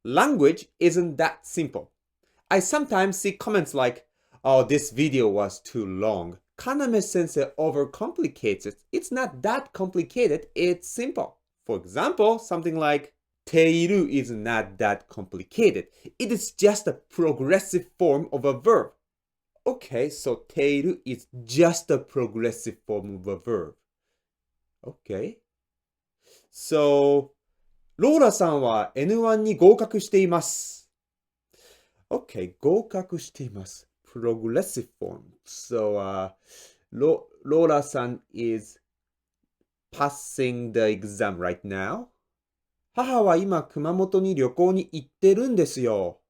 Language isn't that simple. I sometimes see comments like, oh, this video was too long. Kaname sensei overcomplicates it. It's not that complicated, it's simple. For example, something like, teiru is not that complicated. It is just a progressive form of a verb. Okay, so teiru is just a progressive form of a verb. Okay. So, ローラさんは N1 に合格しています。Okay, 合格しています。Progressive form. So, Lola-san is passing the exam right now. 母は今熊本に旅行に行ってるんですよ。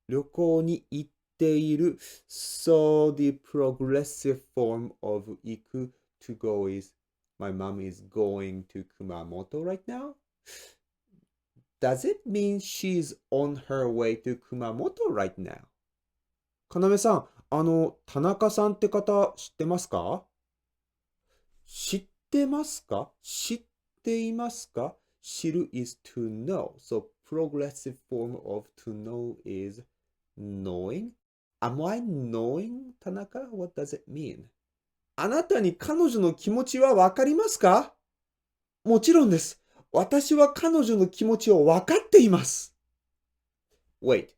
旅行に行っている。So, the progressive form of 行く to go is my mom is going to Kumamoto right now. Does it mean she's on her way to Kumamoto right now? かなめさん、田中さんって方知ってますか？知ってますか？知っていますか？知る is to know. So progressive form of to know is knowing. Am I knowing, 田中? What does it mean? あなたに彼女の気持ちはわかりますか？もちろんです。私は彼女の気持ちをわかっています。Wait,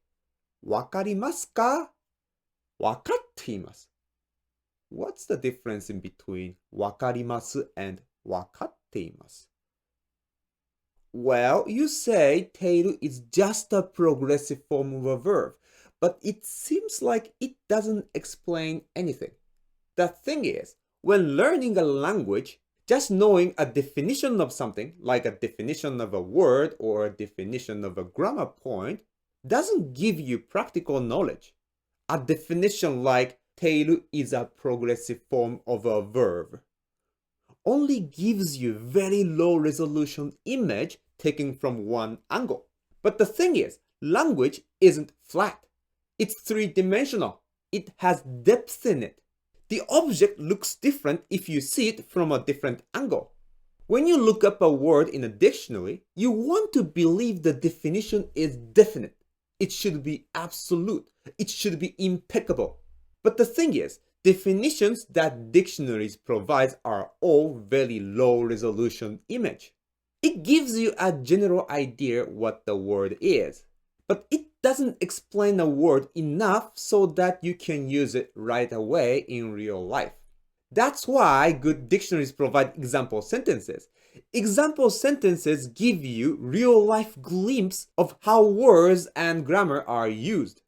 わかりますか？わかっています。What's the difference in between わかります and わかっています? Well, you say ている is just a progressive form of a verb, but it seems like it doesn't explain anything. The thing is, when learning a language, just knowing a definition of something, like a definition of a word or a definition of a grammar point, doesn't give you practical knowledge. A definition like ている is a progressive form of a verb only gives you very low resolution image taken from one angle. But the thing is, language isn't flat. It's three-dimensional. It has depth in it. The object looks different if you see it from a different angle. When you look up a word in a dictionary, you want to believe the definition is definite. It should be absolute. It should be impeccable. But the thing is, definitions that dictionaries provide are all very low resolution image. It gives you a general idea what the word is, but it doesn't explain a word enough so that you can use it right away in real life. That's why good dictionaries provide example sentences. Example sentences give you real-life glimpse of how words and grammar are used.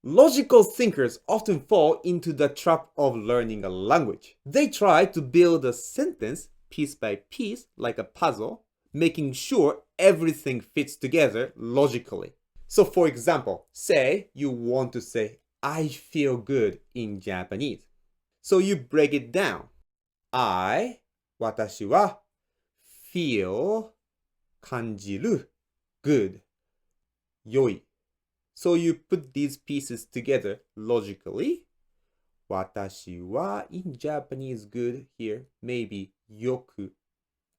Logical thinkers often fall into the trap of learning a language. They try to build a sentence piece by piece like a puzzle, making sure everything fits together logically. So for example, say you want to say I feel good in Japanese. So you break it down. I, 私は feel 感じる good 良い So you put these pieces together logically. 私は in Japanese good here maybe よく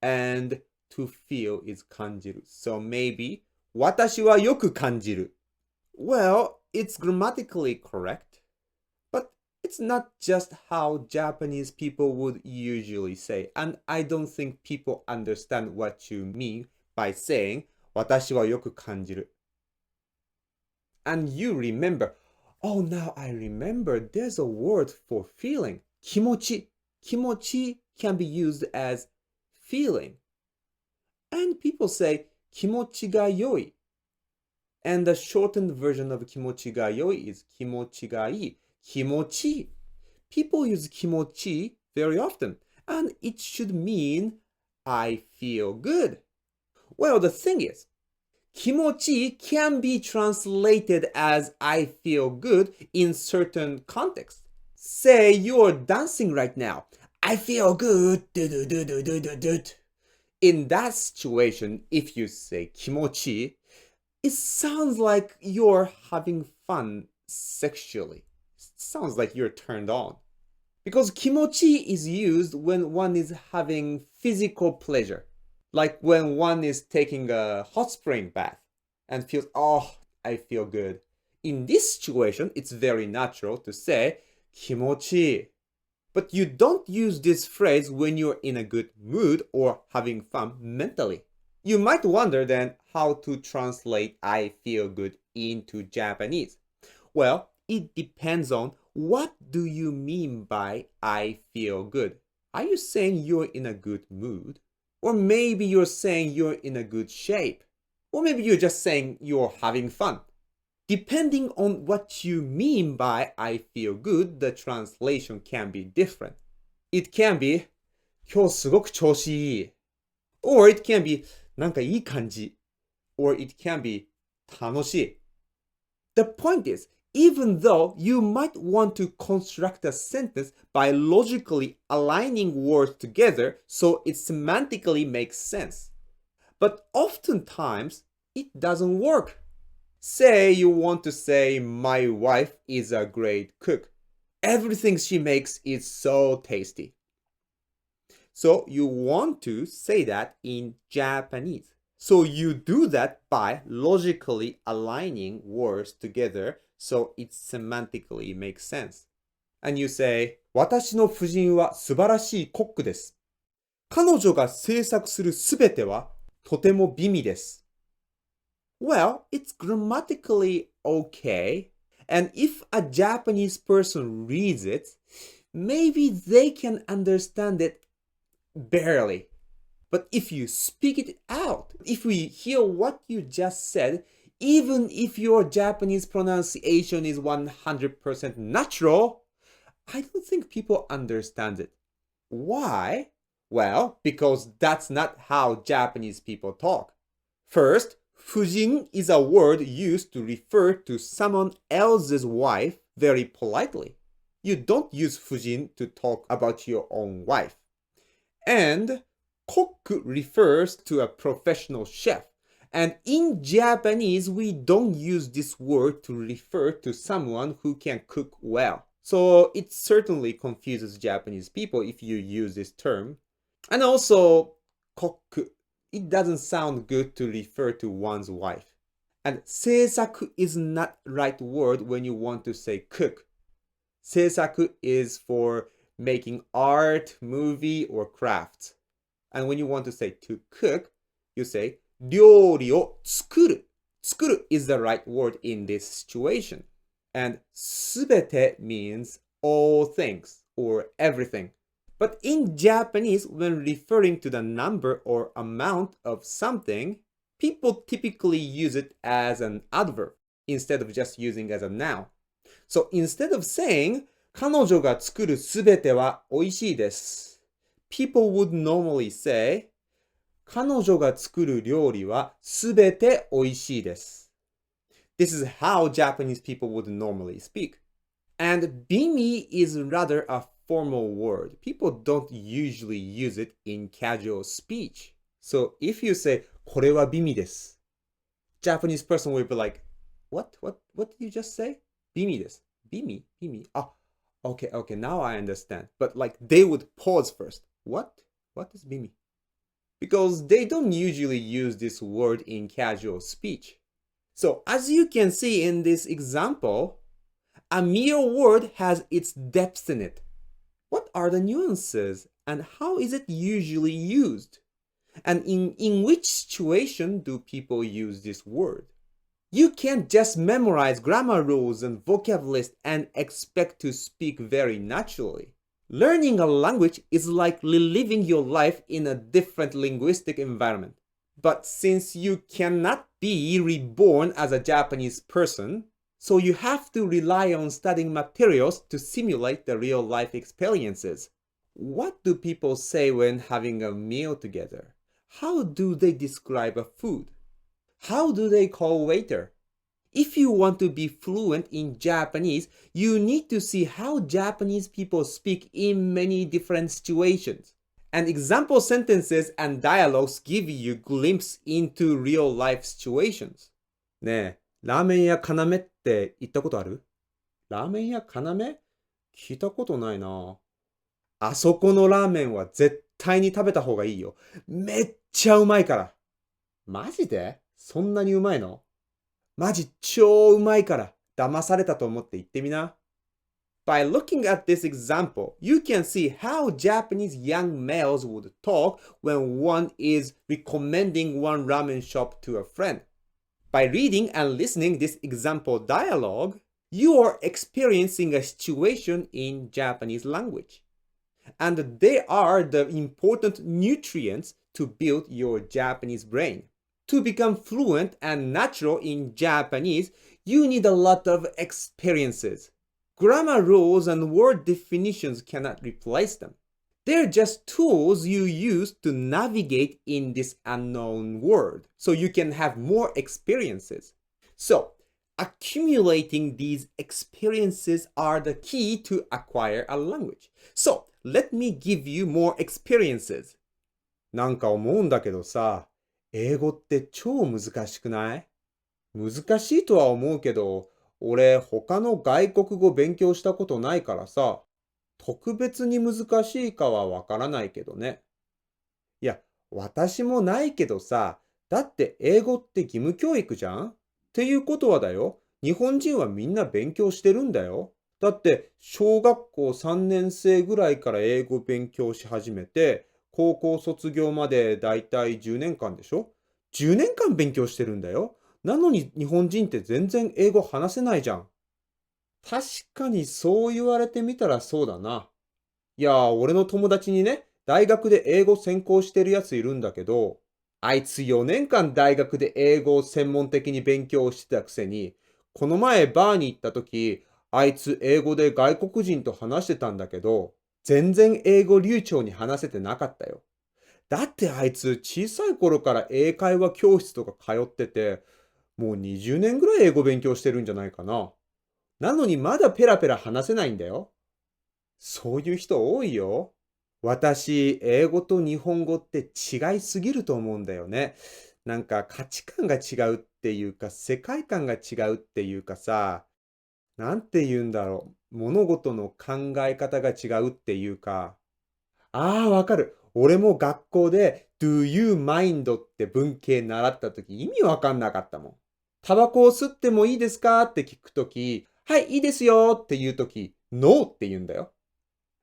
and to feel is 感じる So maybe 私はよく感じる Well, it's grammatically correct, but it's not just how Japanese people would usually say, and I don't think people understand what you mean by saying 私はよく感じる And you remember, oh, now I remember there's a word for feeling. 気持ち. 気持ち can be used as feeling. And people say 気持ちが良い. And the shortened version of 気持ちが良い is 気持ちがいい. 気持ち. People use 気持ち very often, and it should mean I feel good. Well, the thing is, 気持ち can be translated as I feel good in certain contexts. Say you're dancing right now. I feel good. In that situation, if you say 気持ち, it sounds like you're having fun sexually. It sounds like you're turned on. Because 気持ち is used when one is having physical pleasure. Like when one is taking a hot spring bath. and feels, oh, I feel good. In this situation, it's very natural to say 気持ちいい. But you don't use this phrase when you're in a good mood or having fun mentally. You might wonder then how to translate I feel good into Japanese. Well, it depends on what do you mean by I feel good. Are you saying you're in a good mood? Or maybe you're saying you're in a good shape? Or maybe you're just saying you're having fun. Depending on what you mean by I feel good, the translation can be different. It can be 今日すごく調子いい or it can be なんかいい感じ or it can be 楽しい The point is, even though you might want to construct a sentence by logically aligning words together so it semantically makes sense, but oftentimes it doesn't work. Say you want to say, my wife is a great cook. Everything she makes is so tasty. So you want to say that in Japanese. So you do that by logically aligning words together so it semantically makes sense. And you say, 私の夫人は素晴らしいコックです。彼女が制作するすべてはとても美味です。Well, it's grammatically okay. And if a Japanese person reads it, maybe they can understand it barely. But if you speak it out, if we hear what you just said, even if your Japanese pronunciation is 100% natural, I don't think people understand it. Why? Well, because that's not how Japanese people talk. First, 夫人 is a word used to refer to someone else's wife very politely. You don't use 夫人 to talk about your own wife. And コック refers to a professional chef. And in Japanese, we don't use this word to refer to someone who can cook well. So it certainly confuses Japanese people if you use this term. And also, コック, it doesn't sound good to refer to one's wife. And 制作 is not the right word when you want to say cook. 制作 is for making art, movie, or crafts. And when you want to say to cook, you say 料理を作る. 作る is the right word in this situation. And すべて means all things or everything. But in Japanese, when referring to the number or amount of something, people typically use it as an adverb instead of just using as a noun. So instead of saying 彼女が作るすべては美味しいです。People would normally say 彼女が作る料理はすべて美味しいです。This is how Japanese people would normally speak. And bimi is rather a formal word. People don't usually use it in casual speech. So if you say これは美味です。Japanese person will be like, What did you just say? 美味です。Bimi? Ah, okay, now I understand. But like they would pause first. What is bimi? Because they don't usually use this word in casual speech. So as you can see in this example, a mere word has its depth in it. What are the nuances and how is it usually used? And in which situation do people use this word? You can't just memorize grammar rules and vocab lists and expect to speak very naturally. Learning a language is like reliving your life in a different linguistic environment. But since you cannot be reborn as a Japanese person, so you have to rely on studying materials to simulate the real life experiences. What do people say when having a meal together? How do they describe a food? How do they call waiter? If you want to be fluent in Japanese, you need to see how Japanese people speak in many different situations. And example sentences and dialogues give you a glimpse into real life situations. ねえ、ラーメン屋かなめって行ったことある？ラーメン屋かなめ？聞いたことないな。あそこのラーメンは絶対に食べた方がいいよ。めっちゃうまいから。マジで？そんなにうまいの？マジ超うまいから騙されたと思って言ってみな。By looking at this example, you can see how Japanese young males would talk when one is recommending one ramen shop to a friend. By reading and listening this example dialogue, you are experiencing a situation in Japanese language. And they are the important nutrients to build your Japanese brain. To become fluent and natural in Japanese, you need a lot of experiences. Grammar rules and word definitions cannot replace them. They're just tools you use to navigate in this unknown world so you can have more experiences. So, accumulating these experiences are the key to acquire a language. So, let me give you more experiences. なんか思うんだけどさ、英語って超難しくない？難しいとは思うけど、俺他の外国語勉強したことないからさ、特別に難しいかはわからないけどね。いや、私もないけどさ、だって英語って義務教育じゃん？っていうことはだよ、日本人はみんな勉強してるんだよ。だって小学校3年生ぐらいから英語勉強し始めて、高校卒業までだいたい10年間でしょ？ 10 年間勉強してるんだよ。なのに日本人って全然英語話せないじゃん。確かにそう言われてみたらそうだな。いや、俺の友達にね、大学で英語専攻してるやついるんだけど、あいつ4年間大学で英語を専門的に勉強してたくせに、この前バーに行った時、あいつ英語で外国人と話してたんだけど、全然英語流暢に話せてなかったよ。だってあいつ小さい頃から英会話教室とか通ってて、もう20年ぐらい英語勉強してるんじゃないかな。なのにまだペラペラ話せないんだよ。そういう人多いよ。私、英語と日本語って違いすぎると思うんだよね。なんか価値観が違うっていうか、世界観が違うっていうかさ、なんて言うんだろう。物事の考え方が違うっていうか。ああ、わかる。俺も学校で Do you mind って文系習った時意味わかんなかったもん。タバコを吸ってもいいですかって聞くとき、はい、いいですよって言うとき、ノーって言うんだよ。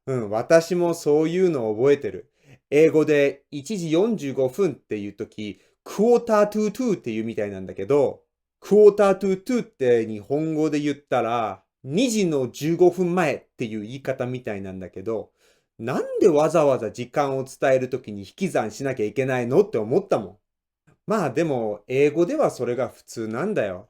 うん、私もそういうのを覚えてる。英語で1時45分っていうとき、クォータートゥートゥーっていうみたいなんだけど、クォータートゥートゥーって日本語で言ったら、2時の15分前っていう言い方みたいなんだけど、なんでわざわざ時間を伝えるときに引き算しなきゃいけないのって思ったもん。まあでも、英語ではそれが普通なんだよ。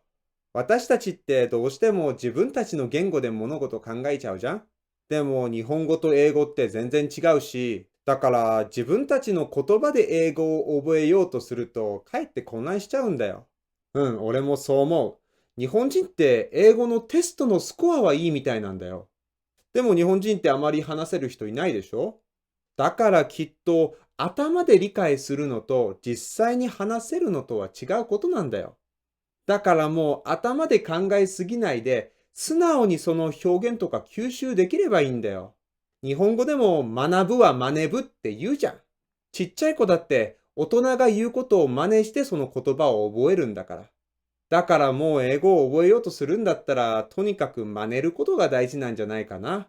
私たちってどうしても自分たちの言語で物事を考えちゃうじゃん？でも日本語と英語って全然違うし、だから自分たちの言葉で英語を覚えようとするとかえって混乱しちゃうんだよ。うん、俺もそう思う。日本人って英語のテストのスコアはいいみたいなんだよ。でも日本人ってあまり話せる人いないでしょ？だからきっと頭で理解するのと実際に話せるのとは違うことなんだよ。だからもう頭で考えすぎないで、素直にその表現とか吸収できればいいんだよ。日本語でも学ぶは真似ぶって言うじゃん。ちっちゃい子だって大人が言うことを真似してその言葉を覚えるんだから。だからもう英語を覚えようとするんだったら、とにかく真似ることが大事なんじゃないかな。